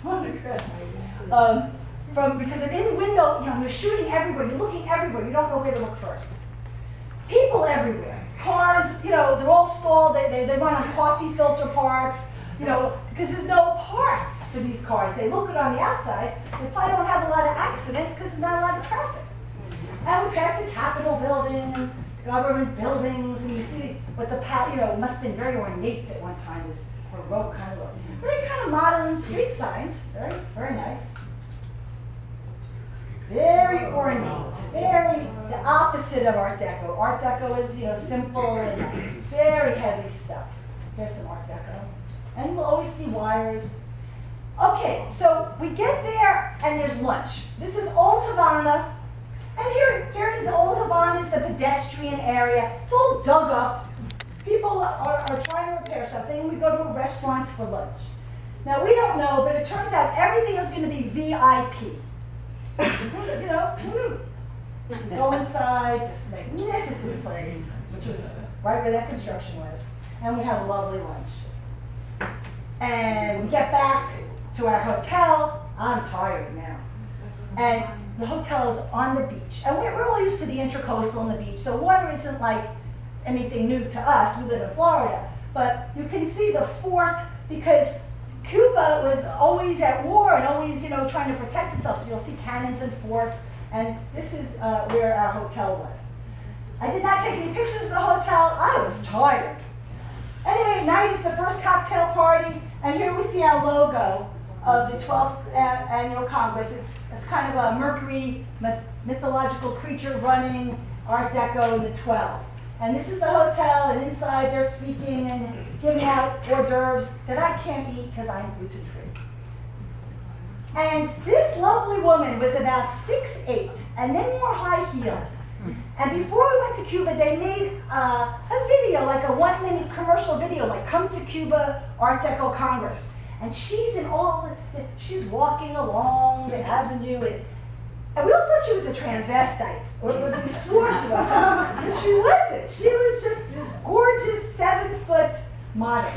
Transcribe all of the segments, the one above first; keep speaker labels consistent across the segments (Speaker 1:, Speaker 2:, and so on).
Speaker 1: photographs. Because in the window, you're shooting everywhere, you're looking everywhere, you don't know where to look first. People everywhere. Cars, they're all stalled, they run on coffee filter parts, because there's no parts for these cars. They look good on the outside, they probably don't have a lot of accidents because there's not a lot of traffic. And we pass the Capitol building, government buildings, and you see what the, must have been very ornate at one time, this Baroque kind of look. Very kind of modern street signs, very, very nice. Very ornate, very the opposite of Art Deco. Art Deco is, simple and very heavy stuff. Here's some Art Deco. And you'll always see wires. Okay, so we get there and there's lunch. This is Old Havana. And here it is, Old Havana is the pedestrian area. It's all dug up. People are trying to repair something. We go to a restaurant for lunch. Now we don't know, but it turns out everything is going to be VIP. Go inside this magnificent place, which was right where that construction was, and we have a lovely lunch. And we get back to our hotel. I'm tired now. And the hotel is on the beach. And we're all used to the Intracoastal and the beach, so water isn't like anything new to us. We live in Florida. But you can see the fort because Cuba was always at war and always, trying to protect itself. So you'll see cannons and forts. And this is where our hotel was. I did not take any pictures of the hotel. I was tired. Anyway, at night is the first cocktail party. And here we see our logo of the 12th Annual Congress. It's kind of a Mercury mythological creature running Art Deco in the 12. And this is the hotel, and inside they're speaking and giving out hors d'oeuvres that I can't eat because I'm gluten-free. And this lovely woman was about 6'8", and then wore high heels. And before we went to Cuba, they made a video, like a 1-minute commercial video, like "Come to Cuba, Art Deco Congress." And she's she's walking along the avenue, and we all thought she was a transvestite. We swore she was, but she wasn't. She was just this gorgeous 7-foot model.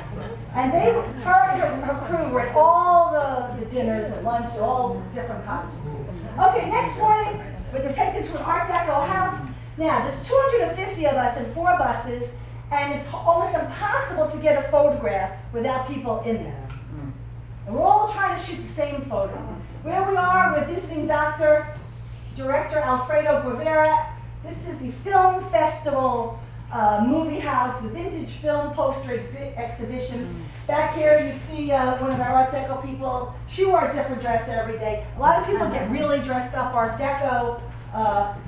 Speaker 1: And her and her crew were at all the dinners and lunch, all different costumes. Okay, next morning, we're taken to an Art Deco house. Now, there's 250 of us in 4 buses, and it's almost impossible to get a photograph without people in there. And we're all trying to shoot the same photo. Where we are, we're visiting Director Alfredo Guevara. This is the Film Festival movie house, the Vintage Film Poster Exhibition. Back here you see one of our Art Deco people. She wore a different dress every day. A lot of people get really dressed up Art Deco.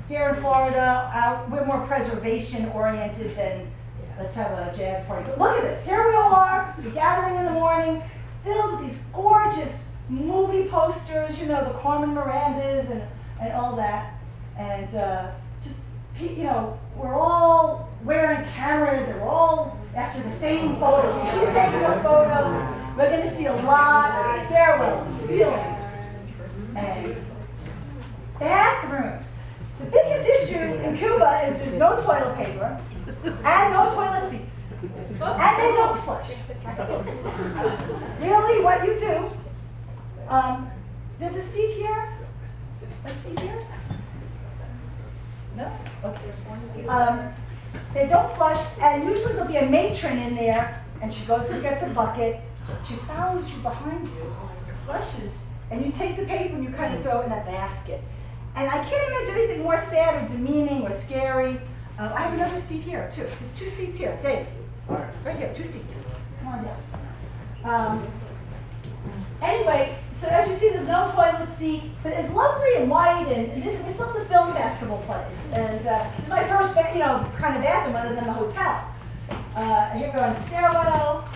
Speaker 1: Here in Florida, we're more preservation oriented than let's have a jazz party. But look at this, here we all are, the gathering in the morning, filled with these gorgeous movie posters, the Carmen Mirandas and all that. And we're all wearing cameras and we're all after the same photos. If she's taking a photo, we're going to see a lot of stairwells and ceilings and bathrooms. The biggest issue in Cuba is there's no toilet paper and no toilet seats. And they don't flush. Really, what you do, there's a seat here. Let's see here. No? Okay. They don't flush, and usually there'll be a matron in there, and she goes and gets a bucket. She follows you behind you, flushes, and you take the paper and you kind of throw it in a basket. And I can't imagine anything more sad or demeaning or scary. I have another seat here, too. There's 2 seats here. Dave, right here, 2 seats. Come on down. Anyway, so as you see, there's no toilet seat, but it's lovely and white, and we still have the film festival place. And it's my first, kind of bathroom other than the hotel. Here we go on the stairwell.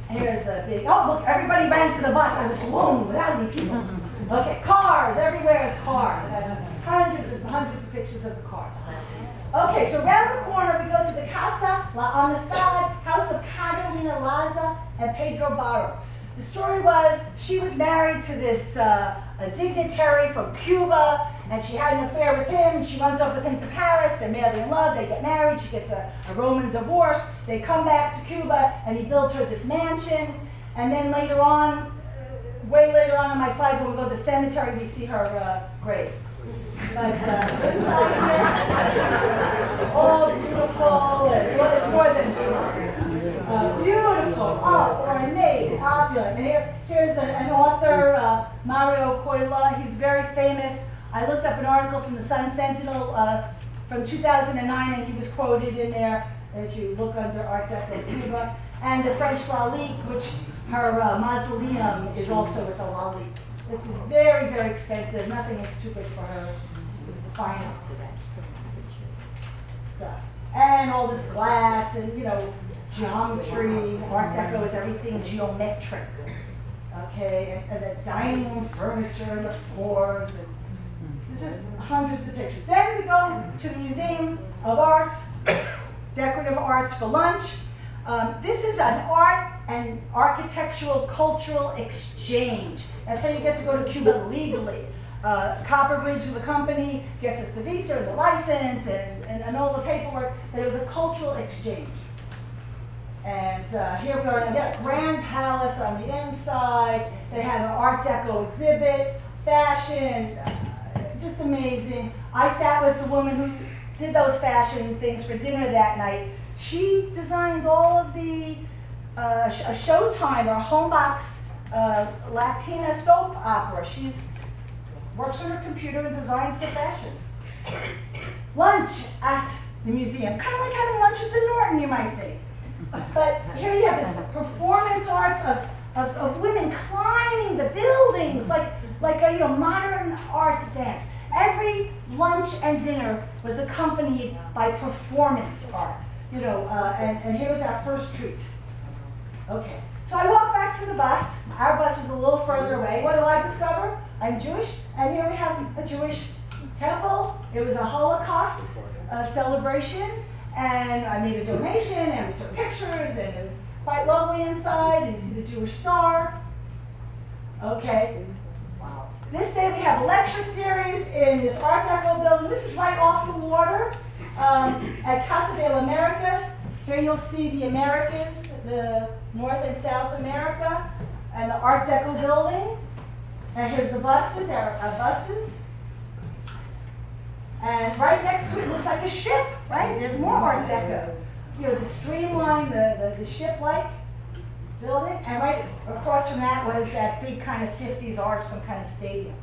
Speaker 1: And here's a big, oh, look, everybody ran to the bus. I was alone without any people. Okay, cars, everywhere is cars. I have hundreds and hundreds of pictures of the cars. Okay, so around the corner, we go to the Casa La Amistad, house of Carolina Laza and Pedro Barro. The story was she was married to this a dignitary from Cuba, and she had an affair with him. She runs off with him to Paris. They're madly in love. They get married. She gets a Roman divorce. They come back to Cuba, and he builds her this mansion. And then later on, way later on in my slides, when we go to the cemetery, we see her grave. But inside here, all beautiful, and well, it's more than beautiful, ornate, opulent. And here's an author, Mario Coila. He's very famous. I looked up an article from the Sun Sentinel from 2009, and he was quoted in there, if you look under Art Deco Cuba. And the French Lalique, which her mausoleum is also with the Lalique. This is very, very expensive. Nothing is too good for her. She was the finest stuff. And all this glass and, you know, geometry. Art Deco is everything geometric. Okay, and the dining room furniture and the floors. And there's just hundreds of pictures. Then we go to the Museum of Arts, Decorative Arts for lunch. This is an art and architectural cultural exchange. That's how you get to go to Cuba legally. Copper Bridge, the company, gets us the visa and the license and all the paperwork, but it was a cultural exchange. And here we are, and again, a grand palace on the inside. They have an Art Deco exhibit, fashion, just amazing. I sat with the woman who did those fashion things for dinner that night. She designed all of the a Showtime or Homebox Latina soap opera. She's works on her computer and designs the fashions. Lunch at the museum, kind of like having lunch at the Norton, you might think. But here you have this performance arts of women climbing the buildings, like a modern art dance. Every lunch and dinner was accompanied by performance art. And here was our first treat. Okay, so I walked back to the bus. Our bus was a little further away. What do I discover? I'm Jewish, and here we have a Jewish temple. It was a Holocaust celebration, and I made a donation, and we took pictures, and it was quite lovely inside, and you see the Jewish star. Okay, wow. This day we have a lecture series in this Art Deco building. This is right off the water at Casa de las Americas. Here you'll see the Americas, the North and South America, and the Art Deco building. And here's the buses, our buses. And right next to it looks like a ship, right? There's more Art Deco. The streamline, the ship-like building. And right across from that was that big kind of 50s arch, some kind of stadium.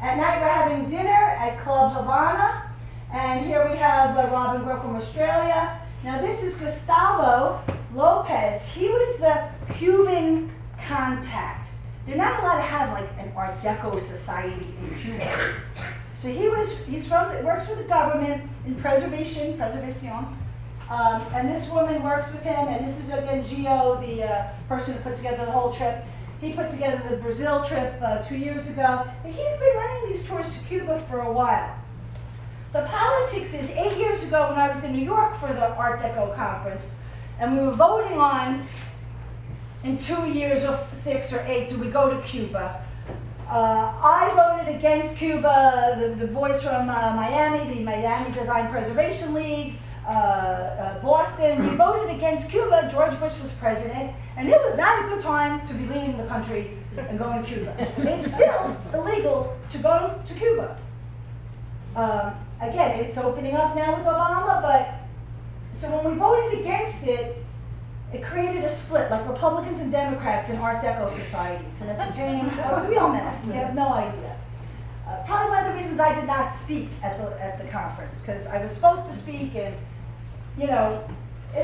Speaker 1: At night we're having dinner at Club Habana. And here we have Robin Grove from Australia. Now this is Gustavo Lopez. He was the Cuban contact. They're not allowed to have like an Art Deco society in Cuba. So works for the government in preservation. And this woman works with him, and this is again Gio, the person who put together the whole trip. He put together the Brazil trip 2 years ago. And he's been running these tours to Cuba for a while. The politics is 8 years ago when I was in New York for the Art Deco conference, and we were voting on, in 2 years or 6 or 8, do we go to Cuba? I voted against Cuba. The boys from Miami, the Miami Design Preservation League, Boston, we voted against Cuba. George Bush was president, and it was not a good time to be leaving the country and going to Cuba. It's still illegal to go to Cuba. Again, it's opening up now with Obama, but so when we voted against it, it created a split, like Republicans and Democrats in Art Deco societies, and it became a real mess. You have no idea. Probably one of the reasons I did not speak at the conference, because I was supposed to speak, and it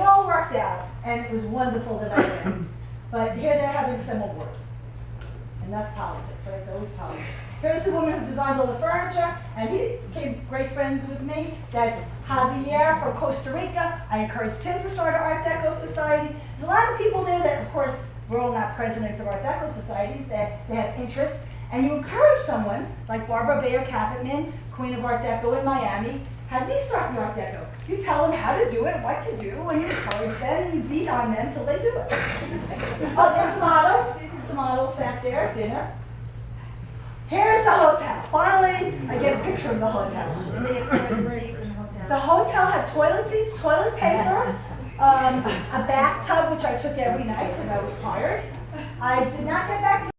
Speaker 1: all worked out, and it was wonderful that I went. But here they're having some awards. Enough politics, right? It's always politics. Here's the woman who designed all the furniture, and he became great friends with me. That's Javier from Costa Rica. I encouraged him to start an Art Deco society. There's a lot of people there that, of course, we're all not presidents of Art Deco societies, that they have interests. And you encourage someone, like Barbara Bayer Capitman, Queen of Art Deco in Miami, had me start the Art Deco. You tell them how to do it, what to do, and you encourage them, and you beat on them till they do it. Oh, there's the models. See, there's the models back there at dinner. Here's the hotel. Finally, I get a picture of the hotel. The hotel had toilet seats, toilet paper, a bathtub, which I took every night because I was tired. I did not get back to